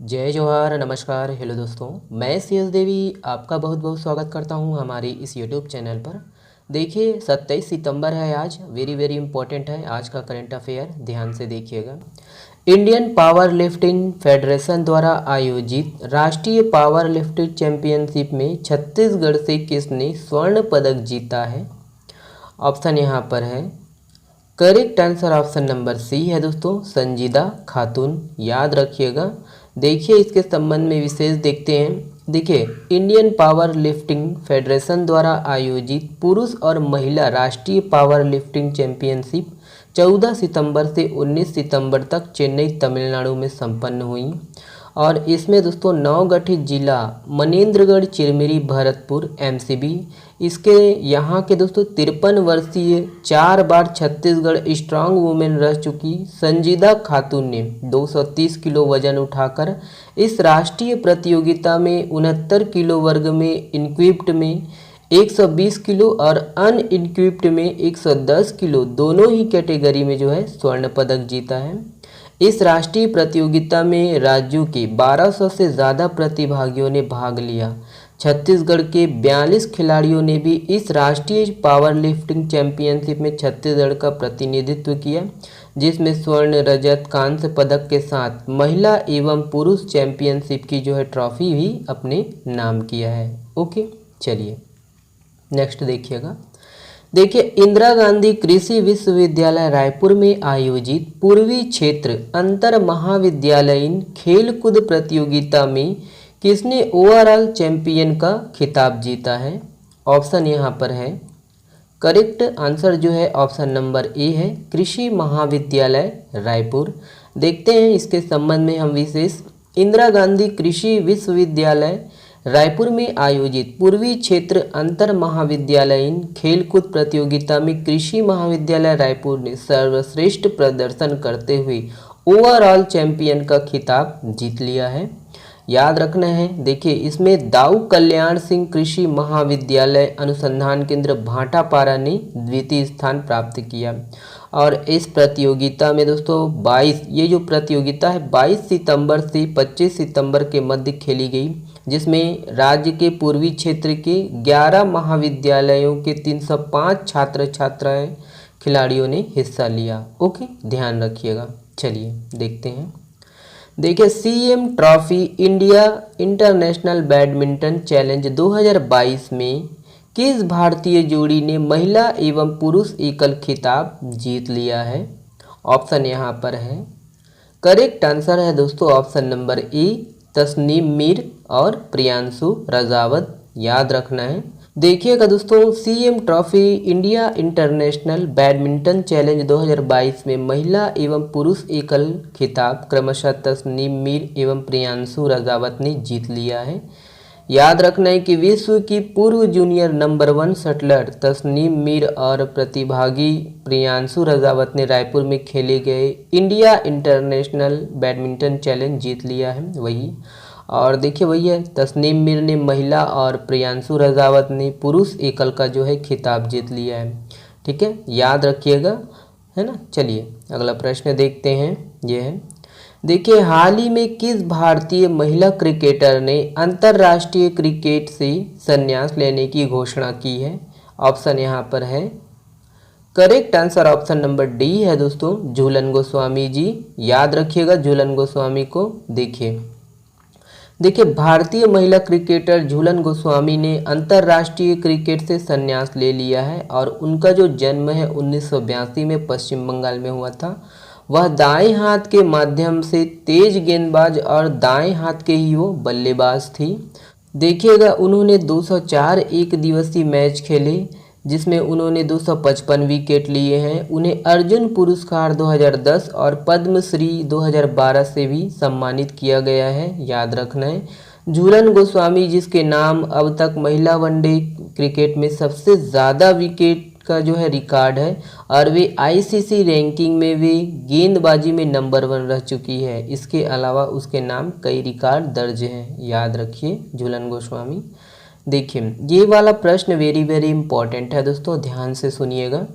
जय जवाहर, नमस्कार, हेलो दोस्तों। मैं सी.एस. देवी आपका बहुत बहुत स्वागत करता हूं हमारे इस यूट्यूब चैनल पर। देखिए 27 सितंबर है आज, वेरी वेरी इंपॉर्टेंट है आज का करंट अफेयर, ध्यान से देखिएगा। इंडियन पावर लिफ्टिंग फेडरेशन द्वारा आयोजित राष्ट्रीय पावर लिफ्टिंग चैंपियनशिप में छत्तीसगढ़ से किसने स्वर्ण पदक जीता है? ऑप्शन यहाँ पर है, correct answer option number C है दोस्तों, संजीदा खातून। याद रखिएगा। देखिए इसके संबंध में विशेष देखते हैं। देखिए इंडियन पावर लिफ्टिंग फेडरेशन द्वारा आयोजित पुरुष और महिला राष्ट्रीय पावर लिफ्टिंग चैंपियनशिप 14 सितंबर से 19 सितंबर तक चेन्नई तमिलनाडु में संपन्न हुई और इसमें दोस्तों नवगठित जिला मनेन्द्रगढ़ चिरमिरी भरतपुर एमसीबी, इसके यहाँ के दोस्तों 53 वर्षीय 4 बार छत्तीसगढ़ स्ट्रांग वुमेन रह चुकी संजीदा खातून ने 230 किलो वजन उठाकर इस राष्ट्रीय प्रतियोगिता में 69 किलो वर्ग में इनक्विप्ड में 120 किलो और अनइनक्विप्ड में 110 किलो दोनों ही कैटेगरी में जो है स्वर्ण पदक जीता है। इस राष्ट्रीय प्रतियोगिता में राज्यों के 1200 से ज़्यादा प्रतिभागियों ने भाग लिया। छत्तीसगढ़ के 42 खिलाड़ियों ने भी इस राष्ट्रीय पावर लिफ्टिंग चैंपियनशिप में छत्तीसगढ़ का प्रतिनिधित्व किया, जिसमें स्वर्ण, रजत, कांस्य पदक के साथ महिला एवं पुरुष चैंपियनशिप की जो है ट्रॉफी भी अपने नाम किया है। ओके, चलिए नेक्स्ट देखिएगा। देखिए इंदिरा गांधी कृषि विश्वविद्यालय रायपुर में आयोजित पूर्वी क्षेत्र अंतर महाविद्यालयीन खेलकूद प्रतियोगिता में किसने ओवरऑल चैंपियन का खिताब जीता है? ऑप्शन यहाँ पर है, करेक्ट आंसर जो है ऑप्शन नंबर ए है, कृषि महाविद्यालय रायपुर। देखते हैं इसके संबंध में हम विशेष। इंदिरा गांधी कृषि विश्वविद्यालय रायपुर में आयोजित पूर्वी क्षेत्र अंतर महाविद्यालयीन खेलकूद प्रतियोगिता में कृषि महाविद्यालय रायपुर ने सर्वश्रेष्ठ प्रदर्शन करते हुए ओवरऑल चैंपियन का खिताब जीत लिया है। याद रखना है। देखिए इसमें दाऊ कल्याण सिंह कृषि महाविद्यालय अनुसंधान केंद्र भाटापारा ने द्वितीय स्थान प्राप्त किया और इस प्रतियोगिता में दोस्तों 22 ये जो प्रतियोगिता है 22 सितंबर से 25 सितंबर के मध्य खेली गई, जिसमें राज्य के पूर्वी क्षेत्र के 11 महाविद्यालयों के 305 छात्र छात्राएं खिलाड़ियों ने हिस्सा लिया। ओके, ध्यान रखिएगा। चलिए देखते हैं। देखिए CM trophy India international badminton challenge 2022 में किस भारतीय जोड़ी ने महिला एवं पुरुष एकल खिताब जीत लिया है? ऑप्शन यहाँ पर है, करेक्ट आंसर है दोस्तों option number A, Tasnim Mir और प्रियांशु रजावत। याद रखना है। देखिएगा दोस्तों, CM trophy India international badminton challenge 2022 में महिला एवं पुरुष एकल खिताब क्रमशः तस्नीम मीर एवं प्रियांशु रजावत ने जीत लिया है। याद रखना है कि विश्व की पूर्व junior number 1 shuttler Tasnim Mir और प्रतिभागी प्रियांशु रजावत ने रायपुर में खेले गए इंडिया इंटरनेशनल बैडमिंटन चैलेंज जीत लिया है वही। और देखिए वही है, तस्नीम मीर ने महिला और प्रियांशु रजावत ने पुरुष एकल का जो है खिताब जीत लिया है। ठीक है, याद रखिएगा, है ना। चलिए अगला प्रश्न देखते हैं। ये है, देखिए हाल ही में किस भारतीय महिला क्रिकेटर ने अंतर्राष्ट्रीय क्रिकेट से संन्यास लेने की घोषणा की है? ऑप्शन यहाँ पर है, correct answer option number D है दोस्तों, झूलन गोस्वामी जी। याद रखिएगा झूलन गोस्वामी को। देखिए भारतीय महिला क्रिकेटर झूलन गोस्वामी ने अंतर्राष्ट्रीय क्रिकेट से संन्यास ले लिया है और उनका जो जन्म है 1982 में पश्चिम बंगाल में हुआ था। वह दाएं हाथ के माध्यम से तेज गेंदबाज और दाएं हाथ के ही वो बल्लेबाज थी। देखिएगा उन्होंने 204 एक दिवसीय मैच खेले, जिसमें उन्होंने 255 विकेट लिए हैं। उन्हें अर्जुन पुरस्कार 2010 और पद्मश्री 2012 से भी सम्मानित किया गया है। याद रखना है। झूलन गोस्वामी जिसके नाम अब तक महिला वनडे क्रिकेट में सबसे ज़्यादा विकेट का जो है रिकॉर्ड है और वे आईसीसी रैंकिंग में वे गेंदबाजी में नंबर 1 रह चुकी है। इसके अलावा उसके नाम कई रिकॉर्ड दर्ज हैं। याद रखिए झूलन गोस्वामी। देखिए ये वाला प्रश्न वेरी वेरी इंपॉर्टेंट है दोस्तों, ध्यान से सुनिएगा।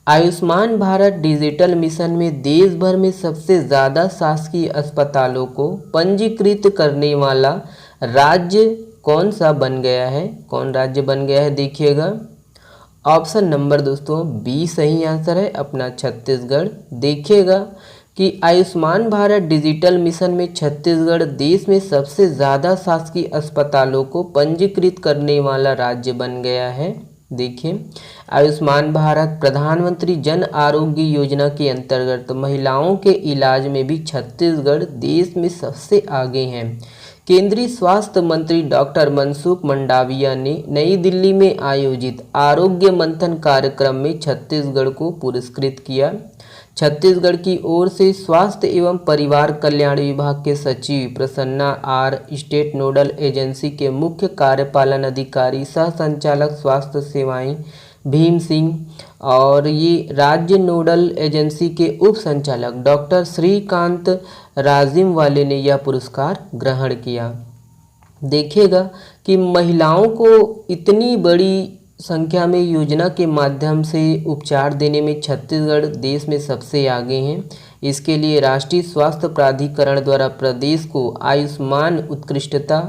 आयुष्मान भारत डिजिटल मिशन में देश भर में सबसे ज़्यादा शासकीय अस्पतालों को पंजीकृत करने वाला राज्य कौन सा बन गया है? कौन राज्य बन गया है देखिएगा। ऑप्शन नंबर दोस्तों बी सही आंसर है अपना छत्तीसगढ़। देखिएगा कि आयुष्मान भारत डिजिटल मिशन में छत्तीसगढ़ देश में सबसे ज़्यादा शासकीय अस्पतालों को पंजीकृत करने वाला राज्य बन गया है। देखिए, आयुष्मान भारत प्रधानमंत्री जन आरोग्य योजना के अंतर्गत महिलाओं के इलाज में भी छत्तीसगढ़ देश में सबसे आगे हैं। केंद्रीय स्वास्थ्य मंत्री डॉक्टर मनसुख मंडाविया ने नई दिल्ली में आयोजित आरोग्य मंथन कार्यक्रम में छत्तीसगढ़ को पुरस्कृत किया। छत्तीसगढ़ की ओर से स्वास्थ्य एवं परिवार कल्याण विभाग के सचिव Prasanna R, state nodal agency के मुख्य कार्यपालन अधिकारी सह संचालक स्वास्थ्य सेवाएं भीम सिंह और ये राज्य नोडल एजेंसी के उप संचालक डॉक्टर श्रीकांत राजिमवाले ने यह पुरस्कार ग्रहण किया। देखिएगा कि महिलाओं को इतनी बड़ी संख्या में योजना के माध्यम से उपचार देने में छत्तीसगढ़ देश में सबसे आगे हैं। इसके लिए राष्ट्रीय स्वास्थ्य प्राधिकरण द्वारा प्रदेश को आयुष्मान उत्कृष्टता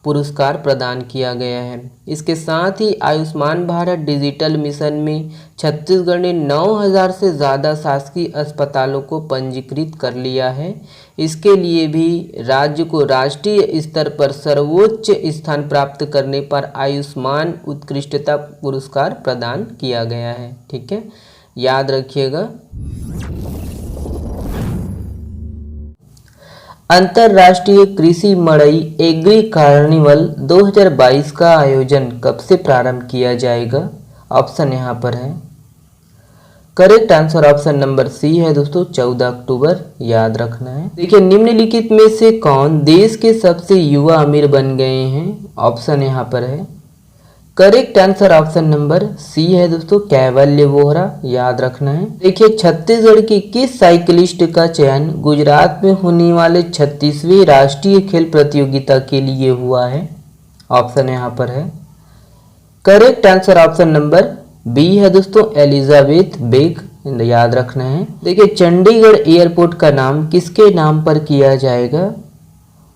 पुरस्कार प्रदान किया गया है। इसके साथ ही आयुष्मान भारत डिजिटल मिशन में छत्तीसगढ़ ने 9000 से ज़्यादा शासकीय अस्पतालों को पंजीकृत कर लिया है। इसके लिए भी राज्य को राष्ट्रीय स्तर पर सर्वोच्च स्थान प्राप्त करने पर आयुष्मान उत्कृष्टता पुरस्कार प्रदान किया गया है। ठीक है, याद रखिएगा। अंतर्राष्ट्रीय कृषि मड़ई एग्री कार्निवल 2022 का आयोजन कब से प्रारंभ किया जाएगा? ऑप्शन यहाँ पर है। Correct answer option number C है दोस्तों 14 अक्टूबर, याद रखना है। देखिए, निम्नलिखित में से कौन देश के सबसे युवा अमीर बन गए हैं? ऑप्शन यहाँ पर है। Correct answer option number C है दोस्तों कैवल्य वोहरा, याद रखना है। देखिए, छत्तीसगढ़ के किस साइकिलिस्ट का चयन गुजरात में होने वाले 36वीं राष्ट्रीय खेल प्रतियोगिता के लिए हुआ है? ऑप्शन यहाँ पर है। Correct answer option number B है दोस्तों एलिजाबेथ बेग, याद रखना है। देखिए, चंडीगढ़ एयरपोर्ट का नाम किसके नाम पर किया जाएगा?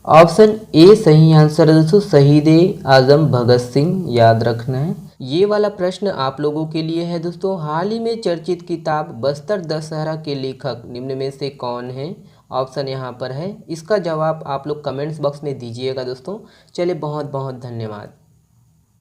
ऑप्शन ए सही आंसर है दोस्तों शहीद आजम भगत सिंह, याद रखना है। ये वाला प्रश्न आप लोगों के लिए है दोस्तों। हाल ही में चर्चित किताब बस्तर दशहरा के लेखक निम्न में से कौन है? ऑप्शन यहाँ पर है। इसका जवाब आप लोग कमेंट्स बॉक्स में दीजिएगा दोस्तों। चलिए, बहुत बहुत धन्यवाद।